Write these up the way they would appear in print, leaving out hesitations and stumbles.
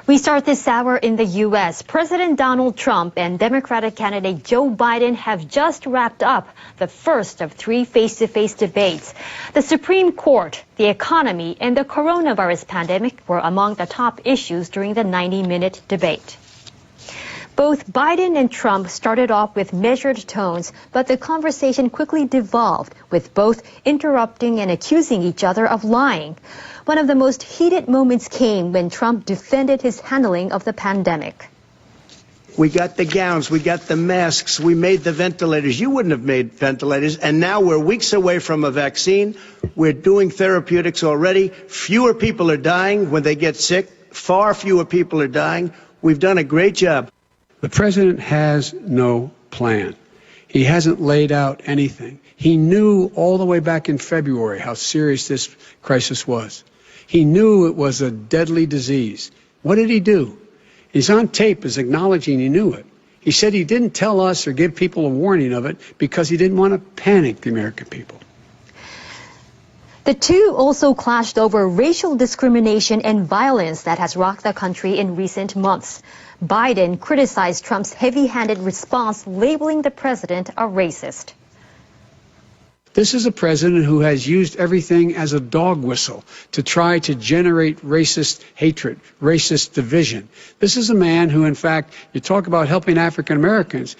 We start this hour in the U.S. President Donald Trump and Democratic candidate Joe Biden have just wrapped up the first of 3 face-to-face debates. The Supreme Court, the economy, and the coronavirus pandemic were among the top issues during the 90-minute debate. Both Biden and Trump started off with measured tones, but the conversation quickly devolved, with both interrupting and accusing each other of lying. One of the most heated moments came when Trump defended his handling of the pandemic. We got the gowns, we got the masks, we made the ventilators. You wouldn't have made ventilators, and now we're weeks away from a vaccine. We're doing therapeutics already. Fewer people are dying when they get sick. Far fewer people are dying. We've done a great job. The president has no plan. He hasn't laid out anything. He knew all the way back in February how serious this crisis was. He knew it was a deadly disease. What did he do? He's on tape as acknowledging he knew it. He said he didn't tell us or give people a warning of it because he didn't want to panic the American people. The two also clashed over racial discrimination and violence that has rocked the country in recent months. Biden criticized Trump's heavy-handed response, labeling the president a racist. This is a president who has used everything as a dog whistle to try to generate racist hatred, racist division. This is a man who, in fact, you talk about helping African Americans.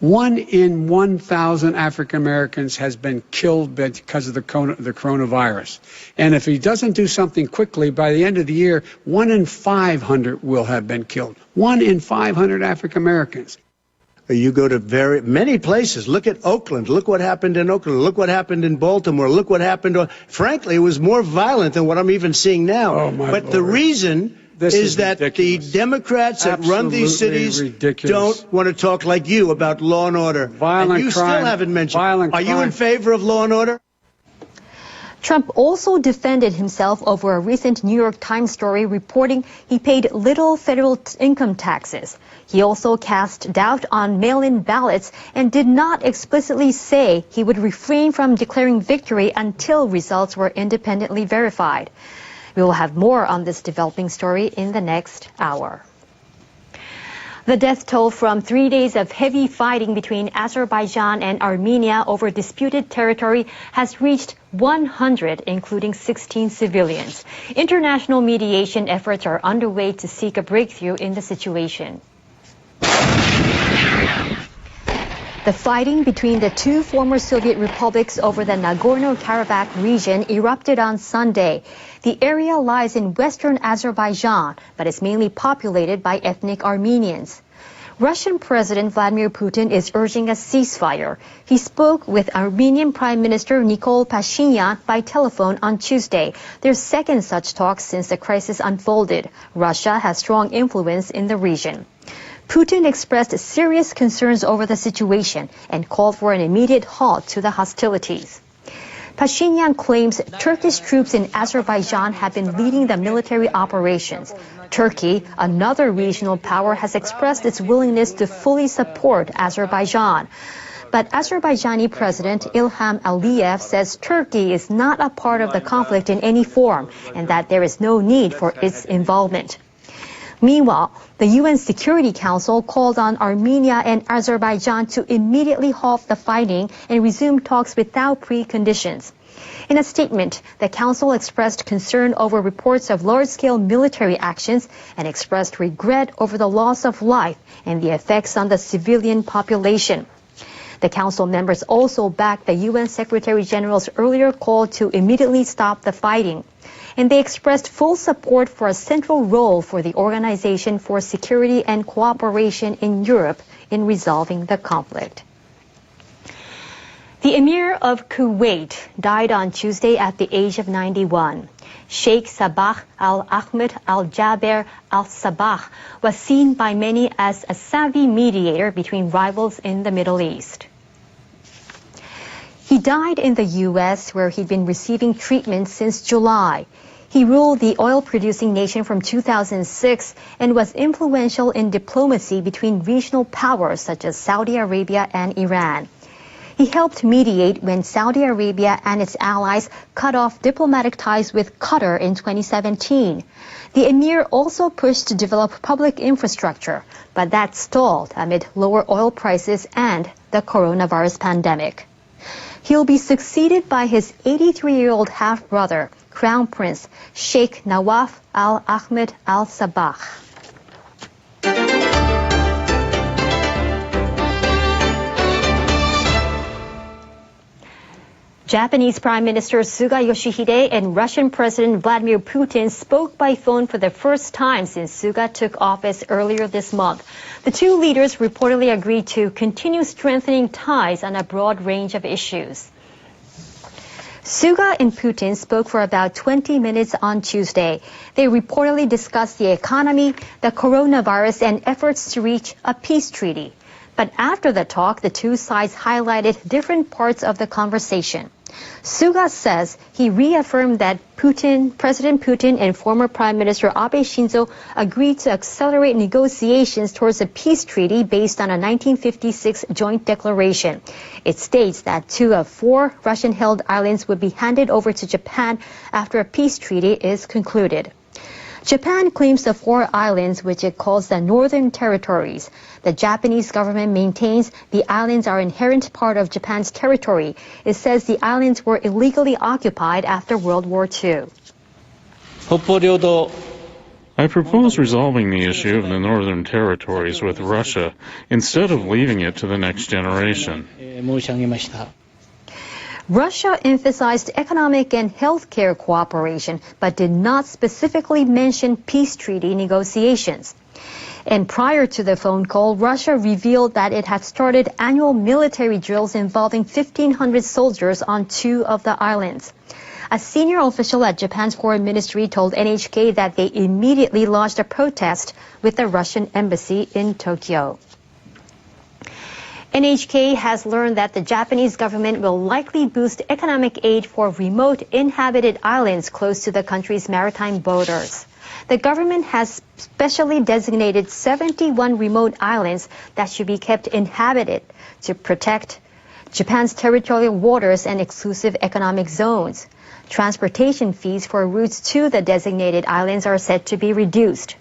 1 in 1,000 African Americans has been killed because of the coronavirus. And if he doesn't do something quickly, by the end of the year, 1 in 500 will have been killed. 1 in 500 African Americans. You go to very many places. Look at Oakland. Look what happened in Oakland. Look what happened in Baltimore. Look what happened. Frankly, it was more violent than what I'm even seeing now. Oh, my but Lord. The reason is that ridiculous. the Democrats that run these cities don't want to talk like you about law and order. Violent and you crime, still haven't mentioned. Are you in favor of law and order? Trump also defended himself over a recent New York Times story reporting he paid little federal income taxes. He also cast doubt on mail-in ballots and did not explicitly say he would refrain from declaring victory until results were independently verified. We will have more on this developing story in the next hour. The death toll from 3 days of heavy fighting between Azerbaijan and Armenia over disputed territory has reached 100, including 16 civilians. International mediation efforts are underway to seek a breakthrough in the situation. The fighting between the two former Soviet republics over the Nagorno-Karabakh region erupted on Sunday. The area lies in western Azerbaijan, but is mainly populated by ethnic Armenians. Russian President Vladimir Putin is urging a ceasefire. He spoke with Armenian Prime Minister Nikol Pashinyan by telephone on Tuesday, their second such talk since the crisis unfolded. Russia has strong influence in the region. Putin expressed serious concerns over the situation and called for an immediate halt to the hostilities. Pashinyan claims Turkish troops in Azerbaijan have been leading the military operations. Turkey, another regional power, has expressed its willingness to fully support Azerbaijan. But Azerbaijani President Ilham Aliyev says Turkey is not a part of the conflict in any form and that there is no need for its involvement. Meanwhile, the UN Security Council called on Armenia and Azerbaijan to immediately halt the fighting and resume talks without preconditions. In a statement, the Council expressed concern over reports of large-scale military actions and expressed regret over the loss of life and the effects on the civilian population. The Council members also backed the UN Secretary General's earlier call to immediately stop the fighting. And they expressed full support for a central role for the Organization for Security and Cooperation in Europe in resolving the conflict. The Emir of Kuwait died on Tuesday at the age of 91. Sheikh Sabah al-Ahmed al-Jaber al-Sabah was seen by many as a savvy mediator between rivals in the Middle East. He died in the U.S., where he'd been receiving treatment since July. He ruled the oil-producing nation from 2006 and was influential in diplomacy between regional powers such as Saudi Arabia and Iran. He helped mediate when Saudi Arabia and its allies cut off diplomatic ties with Qatar in 2017. The emir also pushed to develop public infrastructure, but that stalled amid lower oil prices and the coronavirus pandemic. He'll be succeeded by his 83-year-old half-brother, Crown Prince Sheikh Nawaf Al Ahmed Al Sabah. Japanese Prime Minister Suga Yoshihide and Russian President Vladimir Putin spoke by phone for the first time since Suga took office earlier this month. The two leaders reportedly agreed to continue strengthening ties on a broad range of issues. Suga and Putin spoke for about 20 minutes on Tuesday. They reportedly discussed the economy, the coronavirus, and efforts to reach a peace treaty. But after the talk, the two sides highlighted different parts of the conversation. Suga says he reaffirmed that President Putin and former Prime Minister Abe Shinzo agreed to accelerate negotiations towards a peace treaty based on a 1956 joint declaration. It states that 2 of 4 Russian-held islands would be handed over to Japan after a peace treaty is concluded. Japan claims the 4 islands, which it calls the Northern Territories. The Japanese government maintains the islands are an inherent part of Japan's territory. It says the islands were illegally occupied after World War II. I propose resolving the issue of the Northern Territories with Russia instead of leaving it to the next generation. Russia emphasized economic and healthcare cooperation, but did not specifically mention peace treaty negotiations. And prior to the phone call, Russia revealed that it had started annual military drills involving 1,500 soldiers on 2 of the islands. A senior official at Japan's foreign ministry told NHK that they immediately launched a protest with the Russian embassy in Tokyo. NHK has learned that the Japanese government will likely boost economic aid for remote inhabited islands close to the country's maritime borders. The government has specially designated 71 remote islands that should be kept inhabited to protect Japan's territorial waters and exclusive economic zones. Transportation fees for routes to the designated islands are set to be reduced.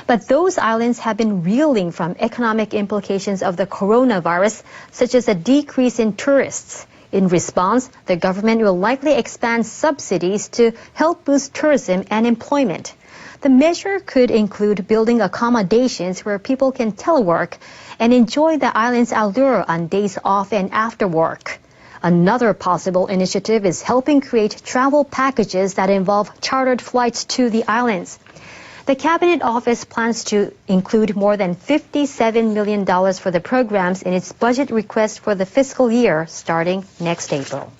But those islands have been reeling from economic implications of the coronavirus, such as a decrease in tourists. In response, the government will likely expand subsidies to help boost tourism and employment. The measure could include building accommodations where people can telework and enjoy the island's allure on days off and after work. Another possible initiative is helping create travel packages that involve chartered flights to the islands. The Cabinet Office plans to include more than $57 million for the programs in its budget request for the fiscal year starting next April.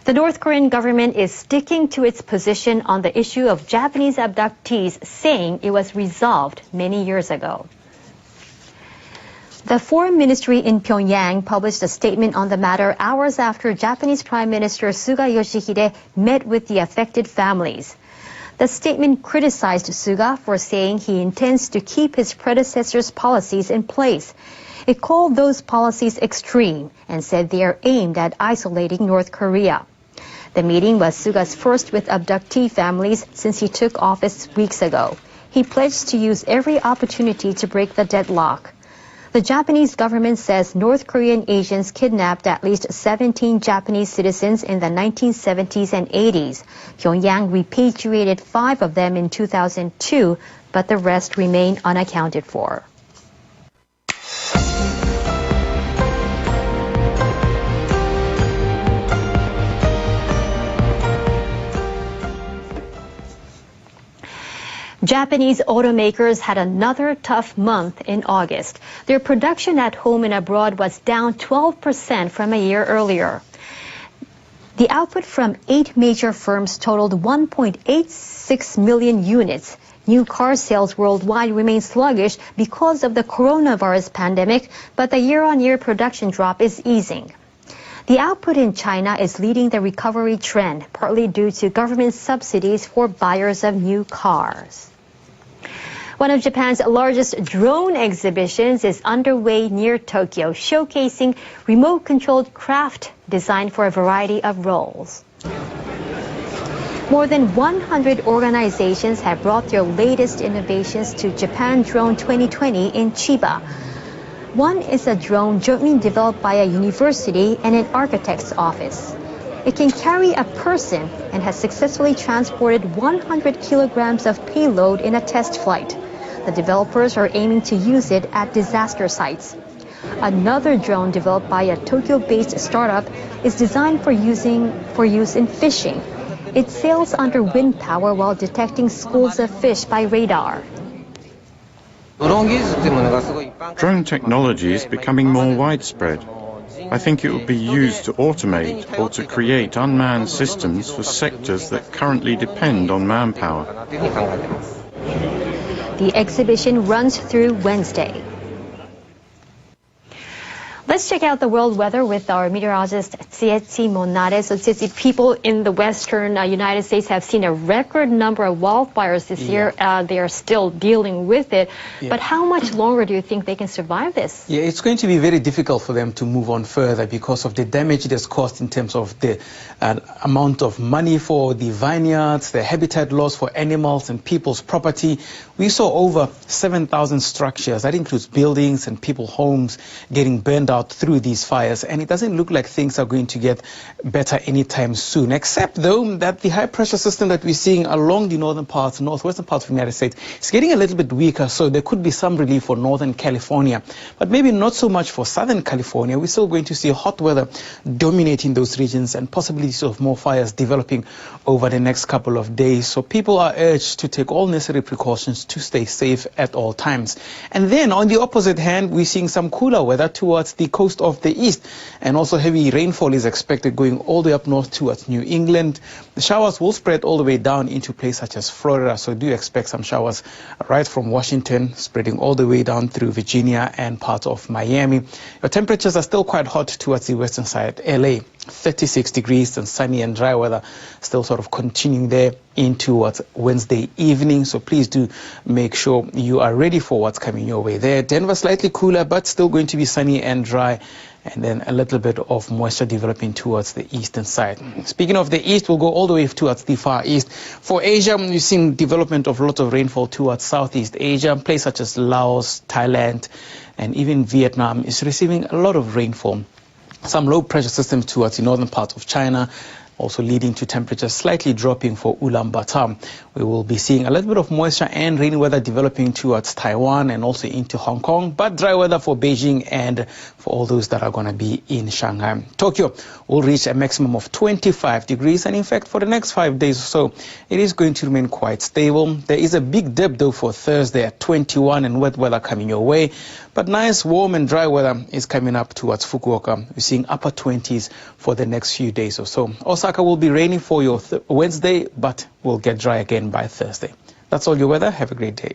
The North Korean government is sticking to its position on the issue of Japanese abductees, saying it was resolved many years ago. The Foreign Ministry in Pyongyang published a statement on the matter hours after Japanese Prime Minister Suga Yoshihide met with the affected families. The statement criticized Suga for saying he intends to keep his predecessor's policies in place. It called those policies extreme and said they are aimed at isolating North Korea. The meeting was Suga's first with abductee families since he took office weeks ago. He pledged to use every opportunity to break the deadlock. The Japanese government says North Korean Asians kidnapped at least 17 Japanese citizens in the 1970s and 80s. Pyongyang repatriated 5 of them in 2002, but the rest remain unaccounted for. Japanese automakers had another tough month in August. Their production at home and abroad was down 12% from a year earlier. The output from 8 major firms totaled 1.86 million units. New car sales worldwide remain sluggish because of the coronavirus pandemic, but the year-on-year production drop is easing. The output in China is leading the recovery trend, partly due to government subsidies for buyers of new cars. One of Japan's largest drone exhibitions is underway near Tokyo, showcasing remote-controlled craft designed for a variety of roles. More than 100 organizations have brought their latest innovations to Japan Drone 2020 in Chiba. One is a drone jointly developed by a university and an architect's office. It can carry a person and has successfully transported 100 kilograms of payload in a test flight. The developers are aiming to use it at disaster sites. Another drone developed by a Tokyo-based startup is designed for use in fishing. It sails under wind power while detecting schools of fish by radar. Drone technology is becoming more widespread. I think it will be used to automate or to create unmanned systems for sectors that currently depend on manpower. The exhibition runs through Wednesday. Let's check out the world weather with our meteorologist Tsietsi Monare. So Tsietsi, people in the western United States have seen a record number of wildfires this year. They are still dealing with it. But how much longer do you think they can survive this? Yeah, it's going to be very difficult for them to move on further because of the damage it has caused in terms of the amount of money for the vineyards, the habitat loss for animals and people's property. We saw over 7,000 structures. That includes buildings and people's homes getting burned out through these fires, and it doesn't look like things are going to get better anytime soon, except though that the high pressure system that we're seeing along the northwestern parts of the United States is getting a little bit weaker, so there could be some relief for Northern California, but maybe not so much for Southern California. We're still going to see hot weather dominating those regions and possibly sort of more fires developing over the next couple of days, so people are urged to take all necessary precautions to stay safe at all times. And then on the opposite hand, we're seeing some cooler weather towards the coast of the east, and also heavy rainfall is expected going all the way up north towards New England. The showers will spread all the way down into places such as Florida, so do expect some showers right from Washington spreading all the way down through Virginia and parts of Miami. Your temperatures are still quite hot towards the western side. LA 36 degrees and sunny and dry weather still sort of continuing there into Wednesday evening, so please do make sure you are ready for what's coming your way there. Denver slightly cooler but still going to be sunny and dry, and then a little bit of moisture developing towards the eastern side. Speaking of the east, we'll go all the way towards the far east. For Asia, we've seen development of a lot of rainfall towards Southeast Asia. Places such as Laos, Thailand, and even Vietnam is receiving a lot of rainfall. Some low pressure systems towards the northern part of China, also leading to temperatures slightly dropping for Ulaanbaatar. We will be seeing a little bit of moisture and rainy weather developing towards Taiwan and also into Hong Kong, but dry weather for Beijing and for all those that are going to be in Shanghai. Tokyo will reach a maximum of 25 degrees, and in fact for the next 5 days or so it is going to remain quite stable. There is a big dip though for Thursday at 21, and wet weather coming your way, but nice warm and dry weather is coming up towards Fukuoka. We're seeing upper 20s for the next few days or so. Osaka will be raining for your Wednesday, but will get dry again by Thursday. That's all your weather. Have a great day.